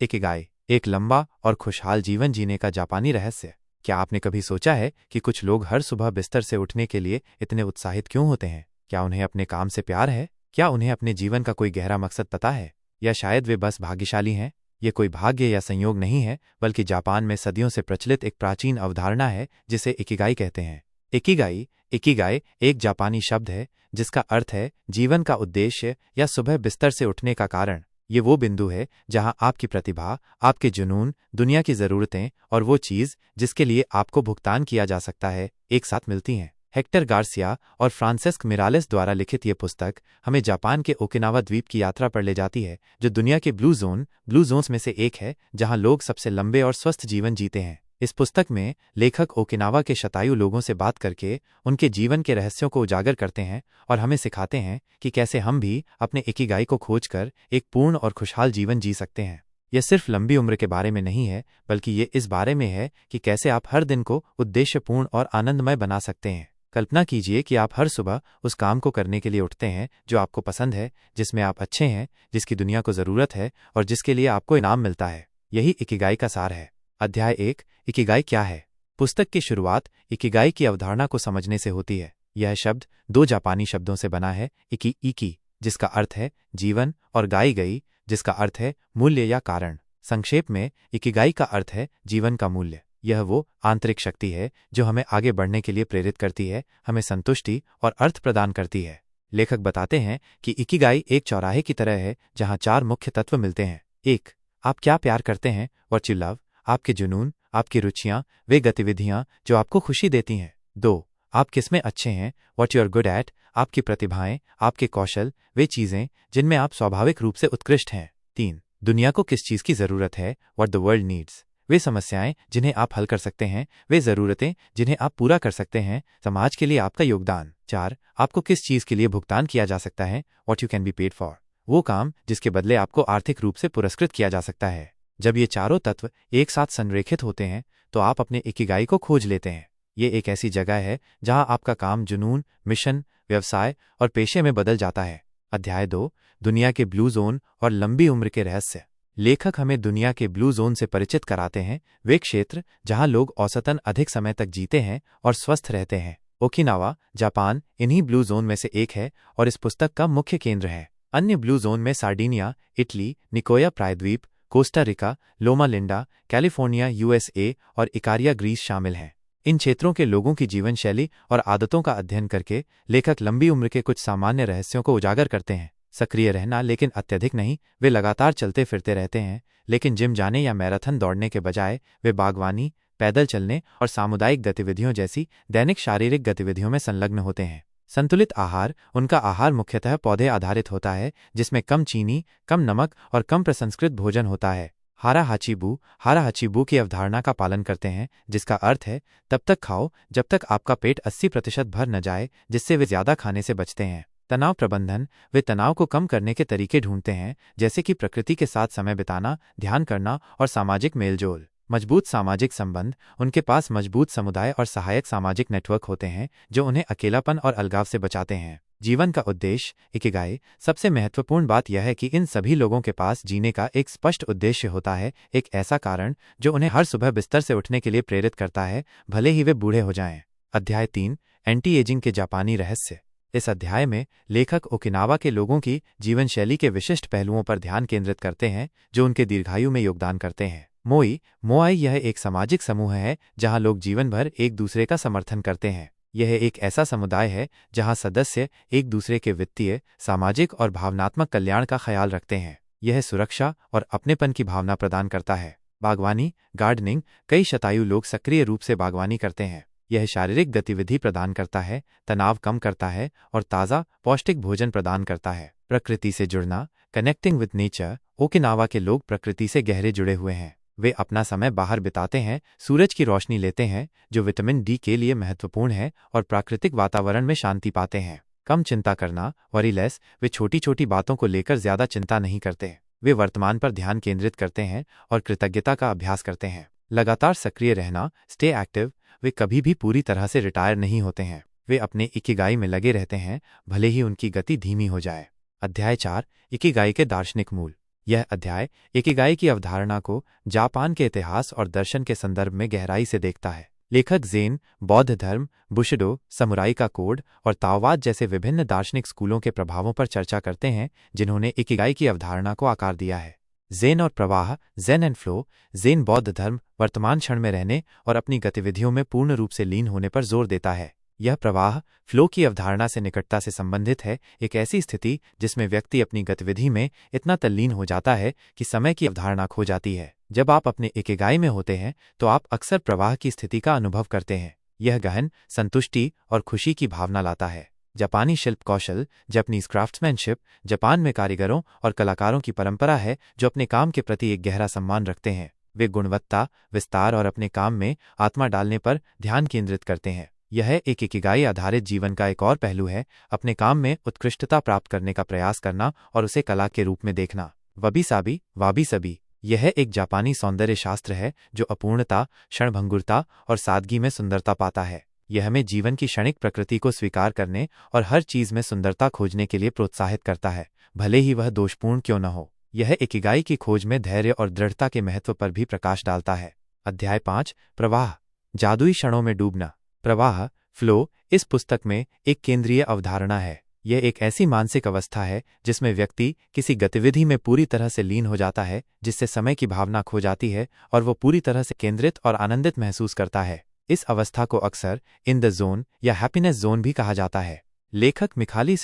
Ikigai, एक लंबा और खुशहाल जीवन जीने का जापानी रहस्य। क्या आपने कभी सोचा है कि कुछ लोग हर सुबह बिस्तर से उठने के लिए इतने उत्साहित क्यों होते हैं? क्या उन्हें अपने काम से प्यार है? क्या उन्हें अपने जीवन का कोई गहरा मकसद पता है? या शायद वे बस भाग्यशाली हैं? ये कोई भाग्य या संयोग नहीं है, बल्कि जापान में सदियों से प्रचलित एक प्राचीन अवधारणा है जिसे इकिगाई कहते हैं। इकिगाई इकिगाई एक जापानी शब्द है जिसका अर्थ है जीवन का उद्देश्य या सुबह बिस्तर से उठने का कारण। ये वो बिंदु है जहां आपकी प्रतिभा, आपके जुनून, दुनिया की ज़रूरतें और वो चीज़ जिसके लिए आपको भुगतान किया जा सकता है, एक साथ मिलती हैं। हेक्टर गार्सिया और फ्रांसिस्क मिरालेस द्वारा लिखित ये पुस्तक हमें जापान के ओकिनावा द्वीप की यात्रा पर ले जाती है, जो दुनिया के ब्लू जोन्स में से एक है, जहां लोग सबसे लंबे और स्वस्थ जीवन जीते हैं। इस पुस्तक में लेखक ओकिनावा के शतायु लोगों से बात करके उनके जीवन के रहस्यों को उजागर करते हैं और हमें सिखाते हैं कि कैसे हम भी अपने इकिगाई को खोजकर एक पूर्ण और खुशहाल जीवन जी सकते हैं। यह सिर्फ लंबी उम्र के बारे में नहीं है, बल्कि ये इस बारे में है कि कैसे आप हर दिन को उद्देश्यपूर्ण और आनंदमय बना सकते हैं। कल्पना कीजिए कि आप हर सुबह उस काम को करने के लिए उठते हैं जो आपको पसंद है, जिसमें आप अच्छे हैं, जिसकी दुनिया को ज़रूरत है और जिसके लिए आपको इनाम मिलता है। यही इकिगाई का सार है। अध्याय 1, इकिगाई क्या है? पुस्तक की शुरुआत इकिगाई की अवधारणा को समझने से होती है। यह शब्द दो जापानी शब्दों से बना है, इकी जिसका अर्थ है जीवन और गाई गई जिसका अर्थ है मूल्य या कारण। संक्षेप में, इकिगाई का अर्थ है जीवन का मूल्य। यह वो आंतरिक शक्ति है जो हमें आगे बढ़ने के लिए प्रेरित करती है, हमें संतुष्टि और अर्थ प्रदान करती है। लेखक बताते हैं कि इकिगाई एक चौराहे की तरह है जहां चार मुख्य तत्व मिलते हैं। 1, आप क्या प्यार करते हैं, व्हाट यू लव, आपके जुनून, आपकी रुचियां, वे गतिविधियां जो आपको खुशी देती हैं। 2, आप किसमें अच्छे हैं, what you are good at, आपकी प्रतिभाएं, आपके कौशल, वे चीजें जिनमें आप स्वाभाविक रूप से उत्कृष्ट हैं। 3, दुनिया को किस चीज की जरूरत है, व्हाट द वर्ल्ड नीड्स, वे समस्याएं जिन्हें आप हल कर सकते हैं, वे जरूरतें जिन्हें आप पूरा कर सकते हैं, समाज के लिए आपका योगदान। 4, आपको किस चीज के लिए भुगतान किया जा सकता है, what you can be paid for, वो काम जिसके बदले आपको आर्थिक रूप से पुरस्कृत किया जा सकता है। जब ये चारों तत्व एक साथ संरेखित होते हैं तो आप अपने इकिगाई को खोज लेते हैं। ये एक ऐसी जगह है जहां आपका काम जुनून, मिशन, व्यवसाय और पेशे में बदल जाता है। अध्याय 2, दुनिया के ब्लू जोन और लंबी उम्र के रहस्य। लेखक हमें दुनिया के ब्लू जोन से परिचित कराते हैं, वे क्षेत्र जहां लोग औसतन अधिक समय तक जीते हैं और स्वस्थ रहते हैं। ओकिनावा, जापान, इन्हीं ब्लू जोन में से एक है और इस पुस्तक का मुख्य केंद्र है। अन्य ब्लू जोन में सार्डिनिया, इटली, निकोया प्रायद्वीप, कोस्टा रिका, लोमा लिंडा, कैलिफोर्निया यूएसए और इकारिया ग्रीस शामिल हैं। इन क्षेत्रों के लोगों की जीवन शैली और आदतों का अध्ययन करके लेखक लंबी उम्र के कुछ सामान्य रहस्यों को उजागर करते हैं। सक्रिय रहना, लेकिन अत्यधिक नहीं। वे लगातार चलते फिरते रहते हैं, लेकिन जिम जाने या मैराथन दौड़ने के बजाय वे बागवानी, पैदल चलने और सामुदायिक गतिविधियों जैसी दैनिक शारीरिक गतिविधियों में संलग्न होते हैं। संतुलित आहार, उनका आहार मुख्यतः पौधे आधारित होता है, जिसमें कम चीनी, कम नमक और कम प्रसंस्कृत भोजन होता है। हारा हाचीबू की अवधारणा का पालन करते हैं, जिसका अर्थ है तब तक खाओ जब तक आपका पेट 80% भर न जाए, जिससे वे ज्यादा खाने से बचते हैं। तनाव प्रबंधन, वे तनाव को कम करने के तरीके ढूंढते हैं, जैसे कि प्रकृति के साथ समय बिताना, ध्यान करना और सामाजिक मेलजोल। मजबूत सामाजिक संबंध, उनके पास मजबूत समुदाय और सहायक सामाजिक नेटवर्क होते हैं जो उन्हें अकेलापन और अलगाव से बचाते हैं। जीवन का उद्देश्य, इकिगाई। सबसे महत्वपूर्ण बात यह है कि इन सभी लोगों के पास जीने का एक स्पष्ट उद्देश्य होता है, एक ऐसा कारण जो उन्हें हर सुबह बिस्तर से उठने के लिए प्रेरित करता है, भले ही वे बूढ़े हो जाएं। अध्याय 3, एंटी एजिंग के जापानी रहस्य। इस अध्याय में लेखक ओकिनावा के लोगों की जीवन शैली के विशिष्ट पहलुओं पर ध्यान केंद्रित करते हैं जो उनके दीर्घायु में योगदान करते हैं। मोआई यह एक सामाजिक समूह है जहां लोग जीवन भर एक दूसरे का समर्थन करते हैं। यह एक ऐसा समुदाय है जहां सदस्य एक दूसरे के वित्तीय, सामाजिक और भावनात्मक कल्याण का ख्याल रखते हैं। यह सुरक्षा और अपनेपन की भावना प्रदान करता है। बागवानी, गार्डनिंग, कई शतायु लोग सक्रिय रूप से बागवानी करते हैं। यह शारीरिक गतिविधि प्रदान करता है, तनाव कम करता है और ताज़ा, पौष्टिक भोजन प्रदान करता है। प्रकृति से जुड़ना, कनेक्टिंग विद नेचर। ओकिनावा के लोग प्रकृति से गहरे जुड़े हुए हैं। वे अपना समय बाहर बिताते हैं, सूरज की रोशनी लेते हैं जो विटामिन डी के लिए महत्वपूर्ण है, और प्राकृतिक वातावरण में शांति पाते हैं। कम चिंता करना, वरीलेस, वे छोटी छोटी बातों को लेकर ज्यादा चिंता नहीं करते। वे वर्तमान पर ध्यान केंद्रित करते हैं और कृतज्ञता का अभ्यास करते हैं। लगातार सक्रिय रहना, स्टे एक्टिव, वे कभी भी पूरी तरह से रिटायर नहीं होते हैं। वे अपने इकिगाई में लगे रहते हैं, भले ही उनकी गति धीमी हो जाए। अध्याय 4, इकिगाई के दार्शनिक मूल। यह अध्याय इकिगाई की अवधारणा को जापान के इतिहास और दर्शन के संदर्भ में गहराई से देखता है। लेखक ज़ेन, बौद्ध धर्म, बुशिडो, समुराई का कोड और ताओवाद जैसे विभिन्न दार्शनिक स्कूलों के प्रभावों पर चर्चा करते हैं, जिन्होंने इकिगाई की अवधारणा को आकार दिया है। ज़ेन और प्रवाह, ज़ेन एंड फ्लो। ज़ेन बौद्ध धर्म वर्तमान क्षण में रहने और अपनी गतिविधियों में पूर्ण रूप से लीन होने पर जोर देता है। यह प्रवाह, फ्लो की अवधारणा से निकटता से संबंधित है, एक ऐसी स्थिति जिसमें व्यक्ति अपनी गतिविधि में इतना तल्लीन हो जाता है कि समय की अवधारणा खो जाती है। जब आप अपने इकिगाई में होते हैं तो आप अक्सर प्रवाह की स्थिति का अनुभव करते हैं। यह गहन संतुष्टि और खुशी की भावना लाता है। जापानी शिल्प कौशल, जापानीज क्राफ्ट्समैनशिप, जापान में कारीगरों और कलाकारों की परंपरा है जो अपने काम के प्रति एक गहरा सम्मान रखते हैं। वे गुणवत्ता, विस्तार और अपने काम में आत्मा डालने पर ध्यान केंद्रित करते हैं। यह एक इकिगाई आधारित जीवन का एक और पहलू है, अपने काम में उत्कृष्टता प्राप्त करने का प्रयास करना और उसे कला के रूप में देखना। वबी साबी, वाबी सबी। यह एक जापानी सौंदर्य शास्त्र है जो अपूर्णता, क्षणभंगुरता और सादगी में सुंदरता पाता है। यह हमें जीवन की क्षणिक प्रकृति को स्वीकार करने और हर चीज में सुंदरता खोजने के लिए प्रोत्साहित करता है, भले ही वह दोषपूर्ण क्यों न हो। यह इकिगाई की खोज में धैर्य और दृढ़ता के महत्व पर भी प्रकाश डालता है। अध्याय 5, प्रवाह, जादुई क्षणों में डूबना। प्रवाह, फ्लो, इस पुस्तक में एक केंद्रीय अवधारणा है। यह एक ऐसी मानसिक अवस्था है जिसमें व्यक्ति किसी गतिविधि में पूरी तरह से लीन हो जाता है, जिससे समय की भावना खो जाती है और वो पूरी तरह से केंद्रित और आनंदित महसूस करता है। इस अवस्था को अक्सर इन द जोन या हैप्पीनेस जोन भी कहा जाता है। लेखक मिहाली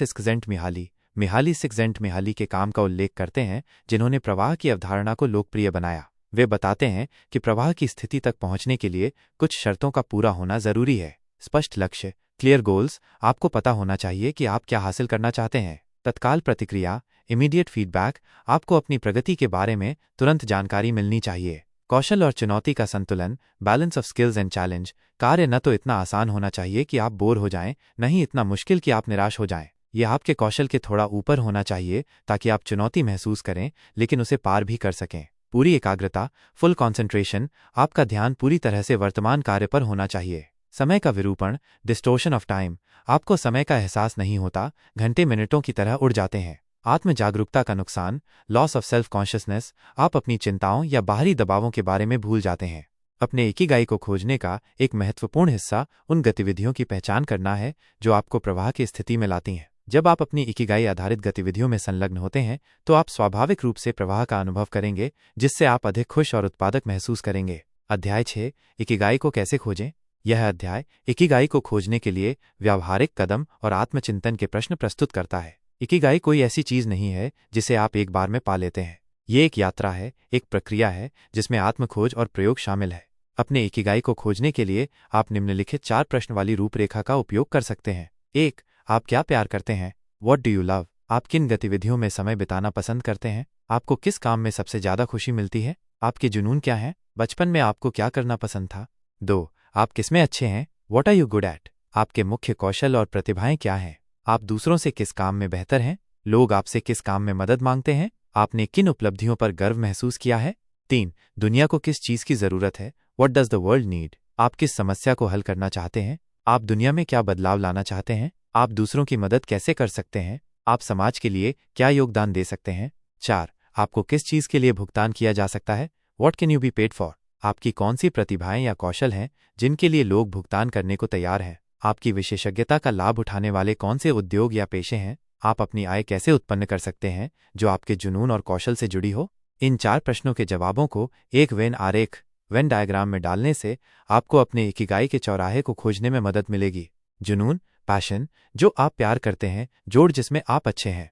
सिक्सजेंटमिहाली के काम का उल्लेख करते हैं, जिन्होंने प्रवाह की अवधारणा को लोकप्रिय बनाया। वे बताते हैं कि प्रवाह की स्थिति तक पहुंचने के लिए कुछ शर्तों का पूरा होना जरूरी है। स्पष्ट लक्ष्य, क्लियर गोल्स, आपको पता होना चाहिए कि आप क्या हासिल करना चाहते हैं। तत्काल प्रतिक्रिया, इमीडिएट फीडबैक, आपको अपनी प्रगति के बारे में तुरंत जानकारी मिलनी चाहिए। कौशल और चुनौती का संतुलन, balance of skills and challenge. कार्य न तो इतना आसान होना चाहिए कि आप बोर हो जाएं, न ही इतना मुश्किल कि आप निराश हो जाएं। यह आपके कौशल के थोड़ा ऊपर होना चाहिए ताकि आप चुनौती महसूस करें लेकिन उसे पार भी कर सकें। पूरी एकाग्रता, फुल कॉन्सेंट्रेशन, आपका ध्यान पूरी तरह से वर्तमान कार्य पर होना चाहिए। समय का विरूपण, डिस्टोर्शन ऑफ टाइम, आपको समय का एहसास नहीं होता, घंटे मिनटों की तरह उड़ जाते हैं। आत्म जागरूकता का नुकसान, लॉस ऑफ सेल्फ कॉन्शियसनेस, आप अपनी चिंताओं या बाहरी दबावों के बारे में भूल जाते हैं। अपने इकिगाई को खोजने का एक महत्वपूर्ण हिस्सा उन गतिविधियों की पहचान करना है जो आपको प्रवाह की स्थिति में लाती हैं। जब आप अपनी इकिगाई आधारित गतिविधियों में संलग्न होते हैं तो आप स्वाभाविक रूप से प्रवाह का अनुभव करेंगे, जिससे आप अधिक खुश और उत्पादक महसूस करेंगे। अध्याय 6, इकिगाई को कैसे खोजें। यह अध्याय इकिगाई को खोजने के लिए व्यावहारिक कदम और आत्मचिंतन के प्रश्न प्रस्तुत करता है। इकिगाई कोई ऐसी चीज नहीं है जिसे आप एक बार में पा लेते हैं। ये एक यात्रा है, एक प्रक्रिया है जिसमें आत्मखोज और प्रयोग शामिल है। अपने इकिगाई को खोजने के लिए आप निम्नलिखित 4 प्रश्न वाली रूपरेखा का उपयोग कर सकते हैं। 1, आप क्या प्यार करते हैं? What do you love? आप किन गतिविधियों में समय बिताना पसंद करते हैं? आपको किस काम में सबसे ज्यादा खुशी मिलती है? आपके जुनून क्या हैं? बचपन में आपको क्या करना पसंद था? 2, आप किसमें अच्छे हैं? What are you good at? आपके मुख्य कौशल और प्रतिभाएं क्या हैं? आप दूसरों से किस काम में बेहतर हैं? लोग आपसे किस काम में मदद मांगते हैं? आपने किन उपलब्धियों पर गर्व महसूस किया है? 3, दुनिया को किस चीज की जरूरत है? What does the world need? आप किस समस्या को हल करना चाहते हैं? आप दुनिया में क्या बदलाव लाना चाहते हैं? आप दूसरों की मदद कैसे कर सकते हैं? आप समाज के लिए क्या योगदान दे सकते हैं? 4, आपको किस चीज के लिए भुगतान किया जा सकता है? What can you be paid for? आपकी कौन सी प्रतिभाएं या कौशल हैं जिनके लिए लोग भुगतान करने को तैयार हैं? आपकी विशेषज्ञता का लाभ उठाने वाले कौन से उद्योग या पेशे हैं? आप अपनी आय कैसे उत्पन्न कर सकते हैं जो आपके जुनून और कौशल से जुड़ी हो? इन 4 प्रश्नों के जवाबों को एक वेन आरेख, वेन डायग्राम में डालने से आपको अपने इकिगाई के चौराहे को खोजने में मदद मिलेगी। जुनून, पैशन, जो आप प्यार करते हैं, जोड़ जिसमें आप अच्छे हैं।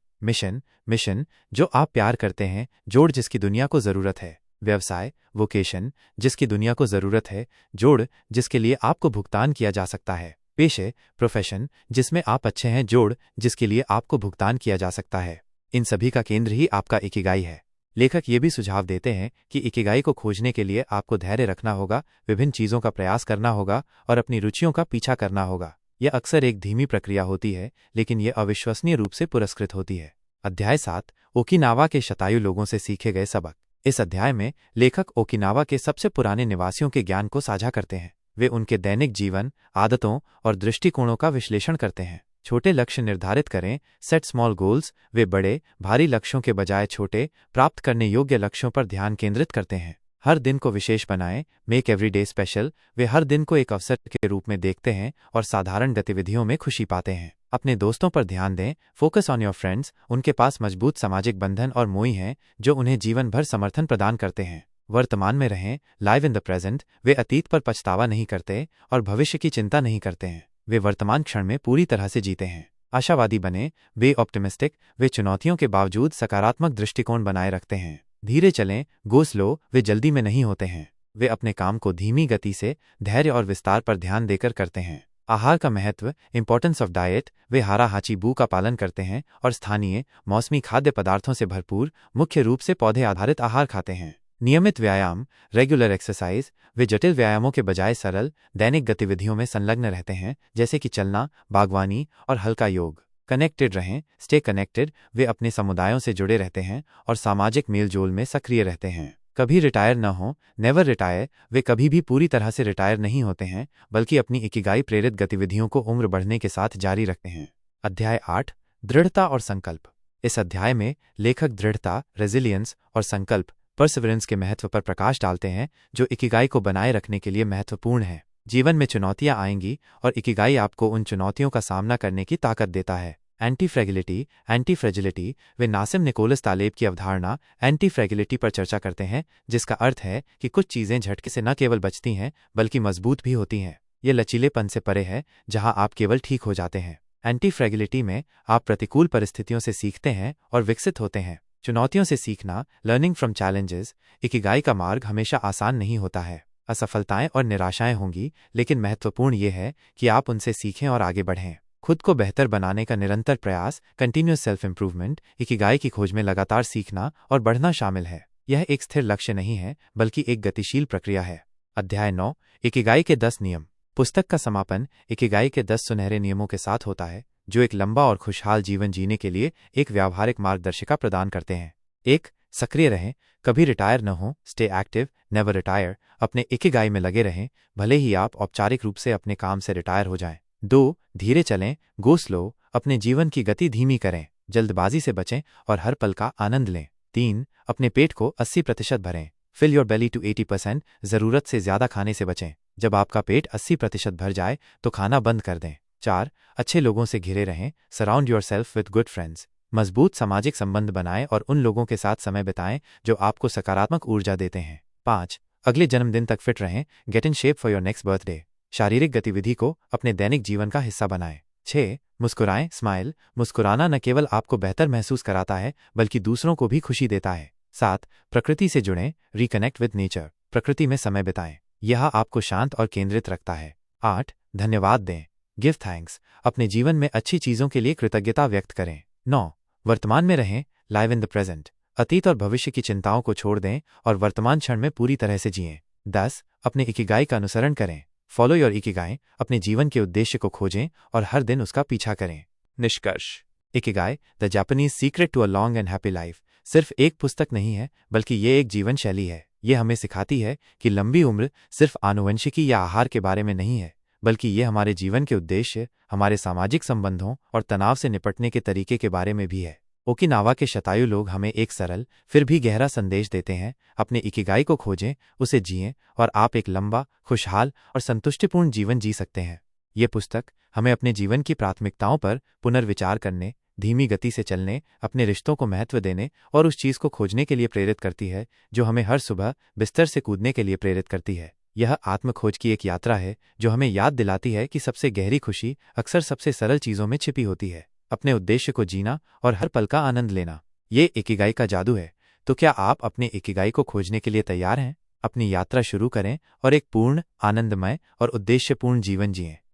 मिशन, जो आप प्यार करते हैं, जोड़ जिसकी दुनिया को जरूरत है। व्यवसाय, वोकेशन, जिसकी दुनिया को जरूरत है, जोड़ जिसके लिए आपको भुगतान किया जा सकता है। पेशे, प्रोफेशन, जिसमें आप अच्छे हैं, जोड़ जिसके लिए आपको भुगतान किया जा सकता है। इन सभी का केंद्र ही आपका इकिगाई है। लेखक ये भी सुझाव देते हैं कि इकिगाई को खोजने के लिए आपको धैर्य रखना होगा, विभिन्न चीजों का प्रयास करना होगा और अपनी रुचियों का पीछा करना होगा। यह अक्सर एक धीमी प्रक्रिया होती है, लेकिन यह अविश्वसनीय रूप से पुरस्कृत होती है। अध्याय 7, ओकिनावा के शतायु लोगों से सीखे गए सबक। इस अध्याय में लेखक ओकिनावा के सबसे पुराने निवासियों के ज्ञान को साझा करते हैं। वे उनके दैनिक जीवन, आदतों और दृष्टिकोणों का विश्लेषण करते हैं। छोटे लक्ष्य निर्धारित करें, सेट स्मॉल गोल्स। वे बड़े भारी लक्ष्यों के बजाय छोटे प्राप्त करने योग्य लक्ष्यों पर ध्यान केंद्रित करते हैं। हर दिन को विशेष बनाएं, मेक एवरी डे स्पेशल। वे हर दिन को एक अवसर के रूप में देखते हैं और साधारण गतिविधियों में खुशी पाते हैं। अपने दोस्तों पर ध्यान दें, फोकस ऑन योर फ्रेंड्स। उनके पास मजबूत सामाजिक बंधन और मोई हैं जो उन्हें जीवन भर समर्थन प्रदान करते हैं। वर्तमान में रहें, लाइव इन द प्रेजेंट। वे अतीत पर पछतावा नहीं करते और भविष्य की चिंता नहीं करते हैं। वे वर्तमान क्षण में पूरी तरह से जीते हैं। आशावादी बने, वे ऑप्टिमिस्टिक। वे चुनौतियों के बावजूद सकारात्मक दृष्टिकोण बनाए रखते हैं। धीरे चलें, गो स्लो। वे जल्दी में नहीं होते हैं। वे अपने काम को धीमी गति से धैर्य और विस्तार पर ध्यान देकर करते हैं। आहार का महत्व, इंपॉर्टेंस ऑफ डाइट। वे हारा हाची बू का पालन करते हैं और स्थानीय मौसमी खाद्य पदार्थों से भरपूर मुख्य रूप से पौधे आधारित आहार खाते हैं। नियमित व्यायाम, रेगुलर एक्सरसाइज। वे जटिल व्यायामों के बजाय सरल दैनिक गतिविधियों में संलग्न रहते हैं, जैसे कि चलना, बागवानी और हल्का योग। कनेक्टेड रहें, स्टे कनेक्टेड। वे अपने समुदायों से जुड़े रहते हैं और सामाजिक मेलजोल में सक्रिय रहते हैं। कभी रिटायर न हो, नेवर रिटायर। वे कभी भी पूरी तरह से रिटायर नहीं होते हैं, बल्कि अपनी इकिगाई प्रेरित गतिविधियों को उम्र बढ़ने के साथ जारी रखते हैं। अध्याय 8, दृढ़ता और संकल्प। इस अध्याय में लेखक दृढ़ता, रेजिलियंस और संकल्प, परसिवरेंस के महत्व पर प्रकाश डालते हैं, जो इकिगाई को बनाए रखने के लिए महत्वपूर्ण है। जीवन में चुनौतियां आएंगी और इकिगाई आपको उन चुनौतियों का सामना करने की ताकत देता है। Antifragility, antifragility. वे नासिम निकोलस तालेब की अवधारणा एंटी फ्रेगिलिटी पर चर्चा करते हैं, जिसका अर्थ है कि कुछ चीजें झटके से न केवल बचती हैं बल्कि मजबूत भी होती हैं। ये लचीलेपन से परे है, जहां आप केवल ठीक हो जाते हैं। एंटी फ्रेगिलिटी में आप प्रतिकूल परिस्थितियों से सीखते हैं और विकसित होते हैं। चुनौतियों से सीखना, लर्निंग फ्रॉम चैलेंजेस। इकिगाई का मार्ग हमेशा आसान नहीं होता है। असफलताएं और निराशाएं होंगी, लेकिन महत्वपूर्ण यह है कि आप उनसे सीखें और आगे बढ़ें। खुद को बेहतर बनाने का निरंतर प्रयास, कंटिन्यूअस सेल्फ इंप्रूवमेंट। इकिगाई की खोज में लगातार सीखना और बढ़ना शामिल है। यह एक स्थिर लक्ष्य नहीं है, बल्कि एक गतिशील प्रक्रिया है। अध्याय 9, इकिगाई के 10 नियम। पुस्तक का समापन इकिगाई के 10 सुनहरे नियमों के साथ होता है, जो एक लंबा और खुशहाल जीवन जीने के लिए एक व्यावहारिक मार्गदर्शिका प्रदान करते हैं। 1, सक्रिय रहें, कभी रिटायर न हो। Stay active, never retire. अपने इकिगाई में लगे रहें, भले ही आप औपचारिक रूप से अपने काम से रिटायर हो जाएं। 2, धीरे चलें, गो स्लो। अपने जीवन की गति धीमी करें, जल्दबाजी से बचें और हर पल का आनंद लें। 3, अपने पेट को 80% भरें। Fill your belly to 80%। जरूरत से ज्यादा खाने से बचें। जब आपका पेट 80% भर जाए तो खाना बंद कर दें। 4, अच्छे लोगों से घिरे रहें। Surround your self with good friends. मजबूत सामाजिक संबंध बनाएं और उन लोगों के साथ समय बिताएं जो आपको सकारात्मक ऊर्जा देते हैं। 5, अगले जन्मदिन तक फिट रहें। Get in shape for your next birthday. शारीरिक गतिविधि को अपने दैनिक जीवन का हिस्सा बनाएं। 6, मुस्कुराएं, स्माइल। मुस्कुराना न केवल आपको बेहतर महसूस कराता है, बल्कि दूसरों को भी खुशी देता है। 7, प्रकृति से जुड़ें, रिकनेक्ट विद नेचर। प्रकृति में समय बिताएं, यह आपको शांत और केंद्रित रखता है। 8, धन्यवाद दें, गिव थैंक्स। अपने जीवन में अच्छी चीजों के लिए कृतज्ञता व्यक्त करें। 9, वर्तमान में रहें, लाइव इन द प्रेजेंट। अतीत और भविष्य की चिंताओं को छोड़ दें और वर्तमान क्षण में पूरी तरह से जिएं। 10, अपने इकिगाई का अनुसरण करें। Follow your Ikigai. अपने जीवन के उद्देश्य को खोजें और हर दिन उसका पीछा करें। निष्कर्ष, Ikigai, the Japanese secret to a long and happy life, सिर्फ एक पुस्तक नहीं है, बल्कि ये एक जीवन शैली है। ये हमें सिखाती है कि लंबी उम्र सिर्फ आनुवंशिकी या आहार के बारे में नहीं है, बल्कि ये हमारे जीवन के उद्देश्य, हमारे सामाजिक संबंधों और तनाव से निपटने के तरीके के बारे में भी है। ओकिनावा के शतायु लोग हमें एक सरल फिर भी गहरा संदेश देते हैं, अपने इकिगाई को खोजें, उसे जिएं और आप एक लंबा, खुशहाल और संतुष्टिपूर्ण जीवन जी सकते हैं। ये पुस्तक हमें अपने जीवन की प्राथमिकताओं पर पुनर्विचार करने, धीमी गति से चलने, अपने रिश्तों को महत्व देने और उस चीज को खोजने के लिए प्रेरित करती है जो हमें हर सुबह बिस्तर से कूदने के लिए प्रेरित करती है। यह आत्मखोज की एक यात्रा है जो हमें याद दिलाती है कि सबसे गहरी खुशी अक्सर सबसे सरल चीजों में छिपी होती है। अपने उद्देश्य को जीना और हर पल का आनंद लेना, ये इकिगाई का जादू है। तो क्या आप अपने इकिगाई को खोजने के लिए तैयार हैं? अपनी यात्रा शुरू करें और एक पूर्ण, आनंदमय और उद्देश्यपूर्ण जीवन जिएं।